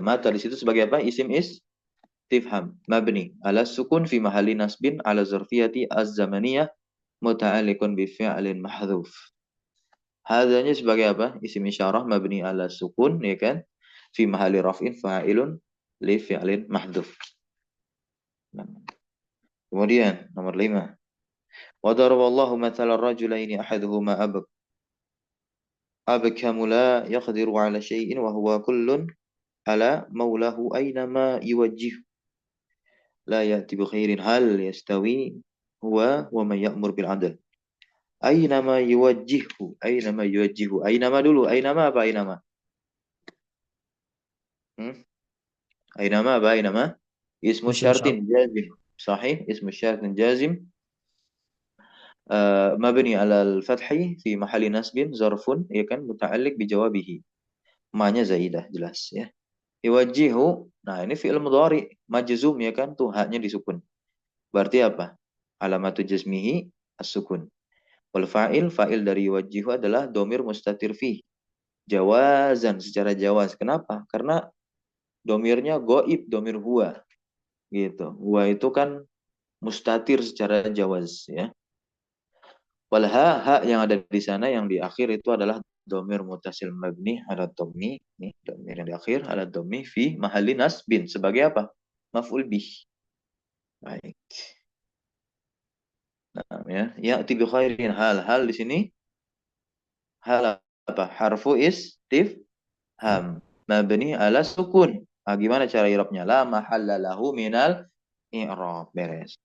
Mata di situ sebagai apa? Isim istifham mabni ala sukun fi mahalli nasbin ala zarfiyati az-zamaniyah muta'alliqun bi fi'lin mahdhuf. Hadzanya sebagai apa? Isim isyarah mabni ala sukun, ya kan? Fi mahalli raf'in fa'ilun li fi'lin mahdhuf. Kemudian nomor 5. Wa daraballahu mathalan rajulaini ahaduhuma abkamu la yaqdiru ala syai'in wa huwa kullun ala maulahu aynama yuwajjih la ya'ti bi khairin hal yastawi huwa wa man ya'mur bil 'adl. Aynama yuwajjihu. Aynama dulu. Aynama apa aynama? Aynama apa aynama? Ismu Isim syarah. syartin jazim. Sahih, ismu syartin jazim. Mabni ala al-fathi fi mahalli nasbin zarfun, ya kan, muta'alliq bi jawabihi. Ma-nya zaidah, jelas ya. Yuwajjihu. Nah, ini fi'il mudhari majzum, ya kan, tuh haknya disukun. Berarti apa? Alamatu jazmihi as-sukun. Wal fa'il dari yuwajjihu adalah domir mustatir fi. Jawazan, secara jawaz. Kenapa? Karena domirnya goib, domir huwa. Gitu. Huwa itu kan mustatir secara jawaz, ya. Wal ha yang ada di sana yang di akhir itu adalah domir mutasil mabni ala dhammi. Nih, domir yang di akhir ala dhammi fi mahalli nasbin. Sebagai apa? Maf'ul bih. Baik. Nah, ya. Ya'ti bi khairin hal di sini hal apa? Harfu istifham mabni ala sukun. Nah, gimana cara i'rabnya? La mahalla lahu minal i'rab. Beres.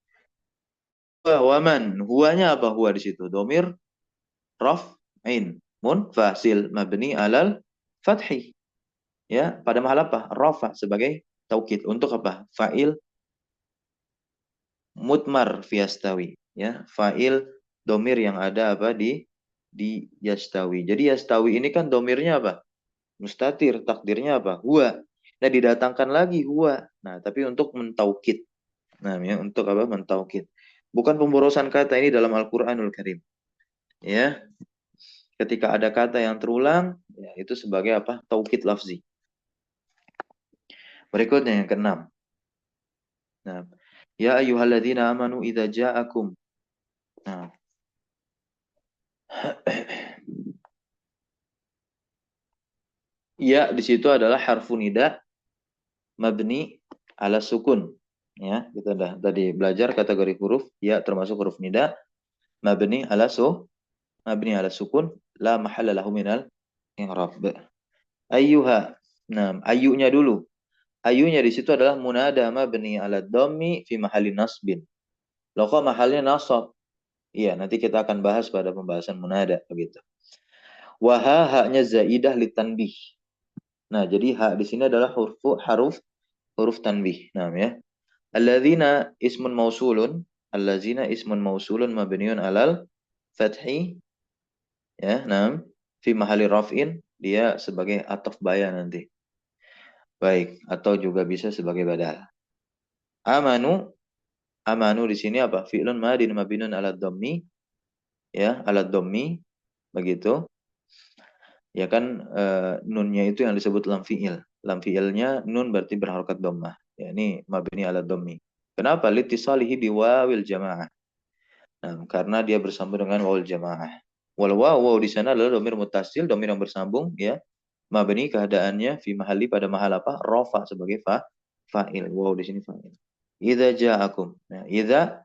Waman, huwanya apa huwa di situ? Domir raf'in munfasil mabni alal fathi. Ya, pada mahal apa? Rafa sebagai taukid. Untuk apa? Fa'il mutmar fi yastawi, ya. Fa'il domir yang ada apa di yastawi. Jadi yastawi ini kan domirnya apa? Mustatir, takdirnya apa? Huwa. Nah, didatangkan lagi huwa. Nah, tapi untuk mentaukid. Nah, ya, untuk apa? Mentaukid. Bukan pemborosan kata ini dalam Al-Qur'anul Karim. Ya. Ketika ada kata yang terulang, ya, itu sebagai apa? Taukid lafzi. Berikutnya yang keenam. Nah, ya ayyuhalladzina amanu idza ja'akum. Nah. Ya di situ adalah harfu nida mabni ala sukun. Ya, kita dah tadi belajar kategori huruf ya termasuk huruf nida mabni ala sukun la mahalla lahu minal i'rab. Ayyuha. Nah, ayyunya dulu. Ayyunya di situ adalah munada mabni ala dhammi fi mahalli nasbin. Loh kok mahalnya nasab? Iya, nanti kita akan bahas pada pembahasan munada begitu. Wa haknya zaidah litanbih. Nah, jadi hak di sini adalah huruf tanbih. Nah, ya. Alladzina ismun mausulun mabniun alal fathi. Ya, nah, fi mahalli raf'in, dia sebagai ataf bayan nanti. Baik, atau juga bisa sebagai badal. Amanu, amanu di sini apa? Fi'lun madin mabinun ala dhammi, ya, ala dhammi, begitu. Ya kan nunnya itu yang disebut lam fi'il. Lam fi'ilnya nun berarti berharokat dhammah. Ya, ini mabni ala dhammi. Kenapa? Litisalihi biwawil jamaah. Nah, karena dia bersambung dengan wawul jamaah. Wal waw di sana adalah domir mutasil, domir yang bersambung, ya. Mabni keadaannya fi mahalli pada mahal apa? Rafa sebagai fa'il. Waw di sini fa'il. Idza ja'akum. Nah, idza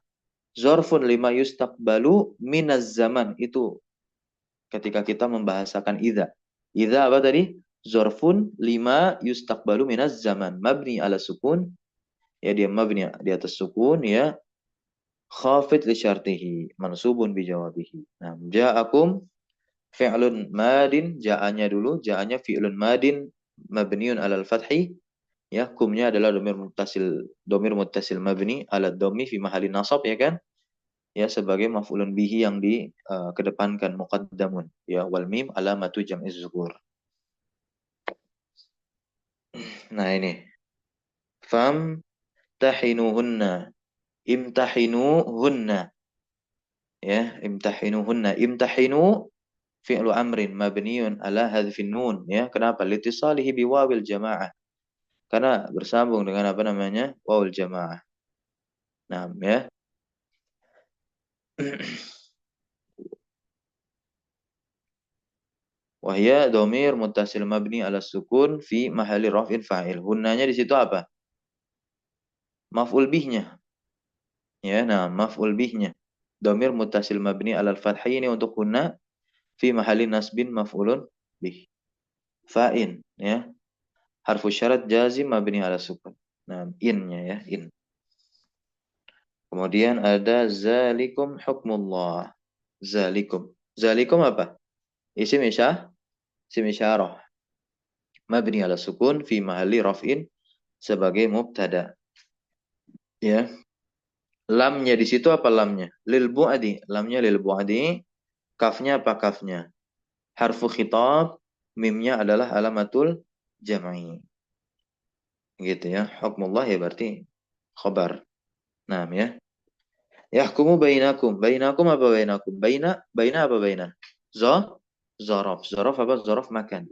zorfun lima yustaqbalu minaz zaman, itu ketika kita membahasakan idza. Idza apa tadi? Zorfun lima yustaqbalu minaz zaman. Mabni ala sukun. Ya, dia mabni di atas sukun, ya. Khafid li syartihi. Mansubun bi jawabihi. Nah, ja'akum fi'lun madin. Ja'anya dulu. Ja'anya fi'lun madin. Mabniun alal fathi. Ya, kumnya adalah domir muttasil mabni ala dhammi fi mahali nasab, ya kan? Ya, sebagai maf'ulun bihi yang kedepankan muqaddamun, ya, wal mim alamatu jam'iz zukur. Nah, ini fam tahinuhunna, imtahinuhunna, ya, imtahinuhunna. Imtahinu fi'lu amrin mabniun ala hadfin nun, ya. Kenapa? Litisalihi biwawil jamaah, karena bersambung dengan apa namanya? Wawul jamaah. Nah, ya. Wahya domir muttasil mabni ala sukun fi mahali raf'in fa'il. Hunnanya di situ apa? Maf'ul bihnya. Ya, nah, maf'ul bihnya. Domir muttasil mabni ala al-fathi ini untuk hunna fi mahali nasbin maf'ulun bih. Fa'in, ya. Harfu syarat jazim mabni ala sukun. Nah, innya, ya, in. Kemudian ada zalikum hukmullah. Zalikum. Zalikum apa? Isim isyarah. Mabni ala sukun fi mahali raf'in sebagai mubtada. Ya. Lamnya di situ apa lamnya? Lil bu'adi. Lamnya lil bu'adi. Kafnya apa kafnya? Harfu khitab. Mimnya adalah alamatul jam'i. Gitu, ya. Hukmullah ya berarti khabar. Nah, ya. Yahkumu bainakum. Bainakum apa bainakum? Baina apa baina? Zorof. Zorof apa? Zorof makan.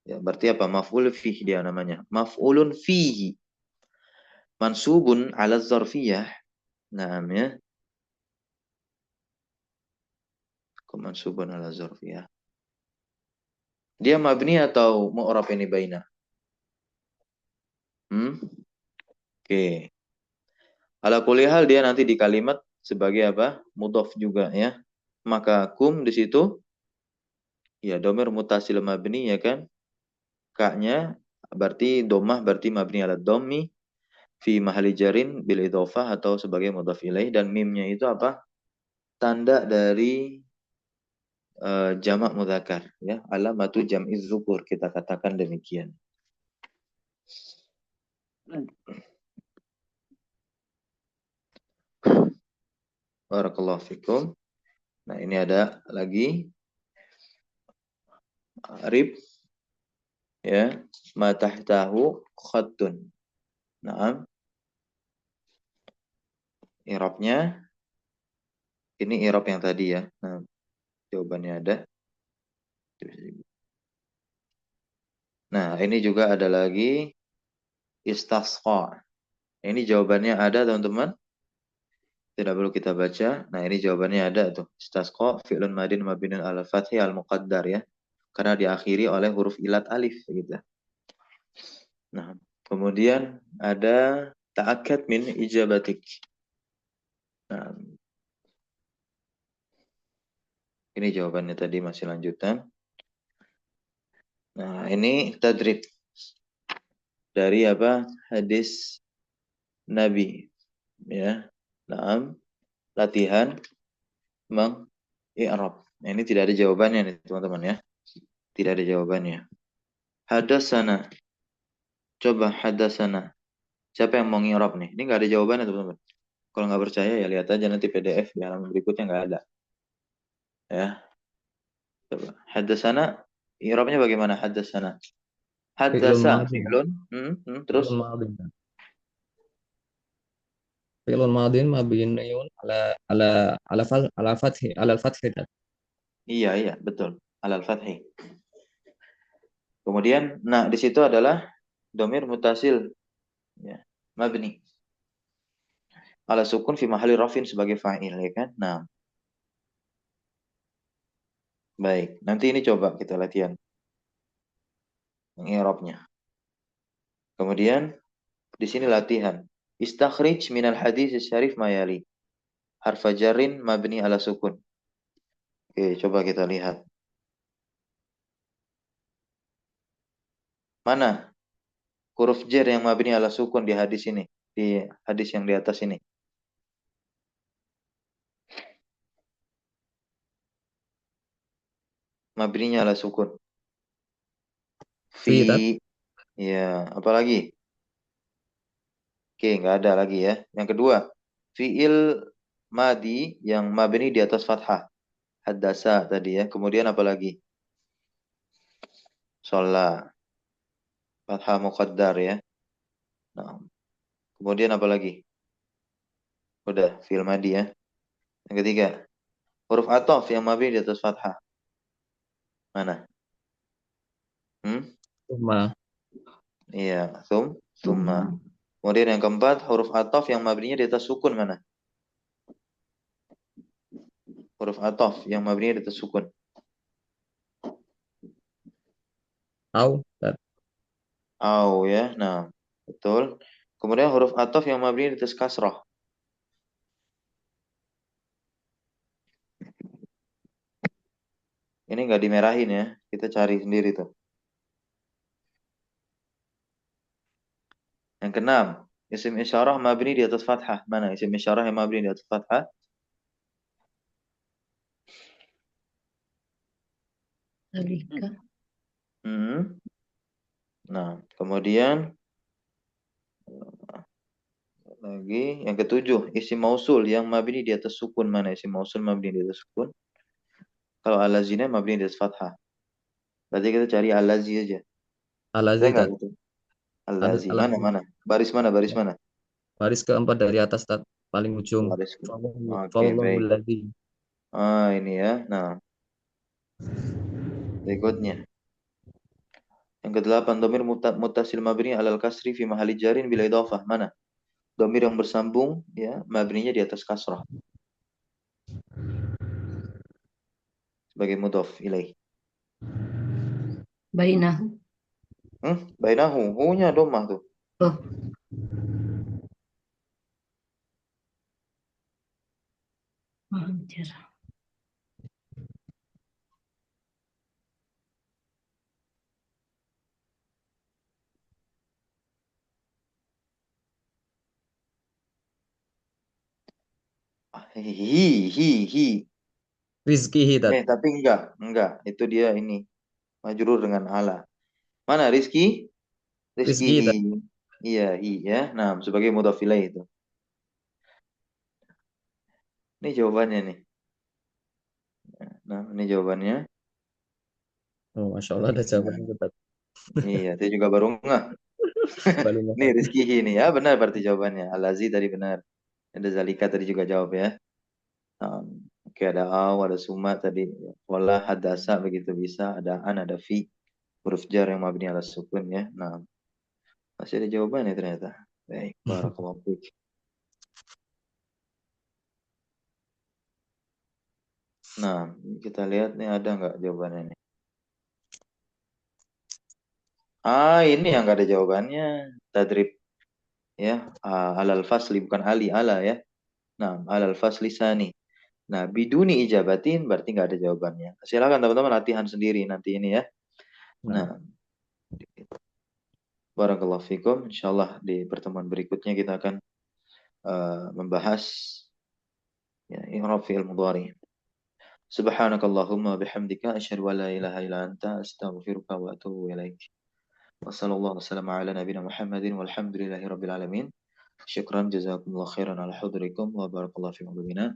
Ya, berarti apa? Maf'ul fihi dia namanya. Maf'ulun fihi. Mansubun ala zarfiyah. Nah, ya. Mansubun ala zarfiyah. Dia mabni atau mu'rab ini baina? Oke. Ala kulli hal dia nanti di kalimat sebagai apa? Mudhaf juga, ya. Maka kum di situ ya domir mutasil mabni, ya kan? Ka-nya berarti domah, berarti mabni ala dhammi fi mahali jarin bil idhofah atau sebagai mudhaf ilaih, dan mimnya itu apa? Tanda dari jamak mudzakkar, ya. Alamatu jam'iz dzukur, kita katakan demikian. Barakallahu fikum. Nah, ini ada lagi rib, ya, ma tahtahu khattun. Nah, i'rabnya ini i'rab yang tadi, ya. Nah, jawabannya ada. Nah, ini juga ada lagi istasqa. Ini jawabannya ada, teman-teman. Tidak perlu kita baca. Nah, ini jawabannya ada tuh. Istasqa fi'lun madin mabniun ala fathi al muqaddar, ya. Karena diakhiri oleh huruf ilat alif, gitu. Nah, kemudian ada ta'akkad min ijabatik. Nah, ini jawabannya tadi, masih lanjutan. Nah, ini tadrib dari apa? Hadis Nabi, ya. Nah, latihan meng-i'rab. Nah, ini tidak ada jawabannya nih, teman-teman, ya. Tidak ada jawabannya. Hadasana. Coba hadasana. Siapa yang mau ngi'rab nih? Ini nggak ada jawabannya, teman-teman. Kalau nggak percaya ya lihat aja nanti PDF di halaman berikutnya, nggak ada. Ya. Coba. Hadasana. I'rabnya bagaimana hadasana? Fi'lun Hadasa madhi. fi'lun. Terus Fi'lun madhi. Fi'lun madin mabniyun ala al-fathi. Iya, iya, betul. Alal fathi. Kemudian, nah di situ adalah domir mutasil, ya, mabni. Ala sukun fi mahali rafin sebagai fa'il, ya kan? Nah, baik. Nanti ini coba kita latihan i'rabnya. Kemudian di sini latihan. Istakhrij minal hadis syarif mayali. Harfa jarrin mabni ala sukun. Oke, coba kita lihat. Mana huruf jar yang mabni ala sukun di hadis ini? Di hadis yang di atas ini. Mabninya ala sukun. Fi tat Fi, ya, apalagi? Oke, nggak ada lagi ya. Yang kedua, fiil madi yang mabni di atas fathah. Haddasa tadi ya. Kemudian apa lagi? Sholat. Fathah muqaddar ya. Nah, kemudian apa lagi? Udah, fiil madi ya. Yang ketiga, huruf ataf yang mabni di atas fathah. Mana? Hmm? summa Iya, summa. Summa. Kemudian yang keempat, huruf ataf yang mabninya di atas sukun mana? Huruf ataf yang mabninya di atas sukun. au tat Au ya. Nah, betul. Kemudian huruf ataf yang mabninya di atas kasrah. Ini nggak dimerahin ya. Kita cari sendiri tuh. Yang keenam, isim isyarah mabni di atas fathah. Mana isim isyarah yang mabni di atas fathah? Zalika. Hmm. Nah, kemudian lagi yang ketujuh, isim mausul yang mabni di atas sukun. Mana isim mausul mabni di atas sukun? Kalau alazina mabni di atas fathah. Berarti kita cari alazi aja. Ada alazi nggak tat gitu? Alazi. Mana alazi mana? Baris mana? Baris mana? baris keempat dari atas tat paling ujung. Baris. Oke, Fawallahu baik. alladzi Ah, ini ya. Nah, berikutnya. Yang kedelapan, domir mutasil mabni alal kasri fi mahali jarin bila idhafah. Mana? Domir yang bersambung, ya, mabninya di atas kasrah. Sebagai mudhaf ilaih. Bainahu. Bainahu. Hu-nya domah tuh. Oh, hajar. Hi. rizkihi tat Tapi enggak. Itu dia ini. Majrur dengan ala. Mana Rizki? rizkihi Rizkihi. tat Iya, hi ya. Nah, sebagai mudhaf ilaih itu. Ini jawabannya nih. Nah, ini jawabannya. oh masya Allah ada jawaban itu tat Iya, saya juga baru nggak. baru Nih ngerti. Rizki ini ya benar berarti jawabannya. Al-Lazi tadi benar. Ada Zalika tadi juga jawab ya. Oke, ada aw, ada suma tadi. Wala hadasa begitu bisa. Ada an, ada fi. Huruf jar yang mabni ala sukun ya. Nah, masih ada jawabannya ternyata. Baik, barakallahu fiik. Nah, kita lihat nih ada nggak jawabannya nih. Ini yang nggak ada jawabannya. Tadrib ya. Alal fasli bukan ali ala ya. Nah, alal fasli sani. Nah, biduni ijabatin berarti nggak ada jawabannya. Silakan teman-teman latihan sendiri nanti ini ya. Nah, Nah, barakallahu fikum. Insyaallah di pertemuan berikutnya kita akan membahas ya, i'rab fi'il mudhari. Subhanakallahumma bihamdika asyhadu an la ilaha illa anta astaghfiruka wa atubu ilaik. Wassallallahu wasallam ala nabiyina Muhammadin walhamdulillahi rabbil alamin. Syukran jazakumullah khairan ala hudurikum wa barakallahu fikum bina.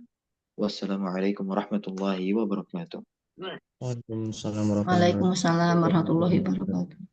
Wassalamualaikum warahmatullahi wabarakatuh. Waalaikumsalam warahmatullahi Waalaikumsalam warahmatullahi wabarakatuh. wabarakatuh.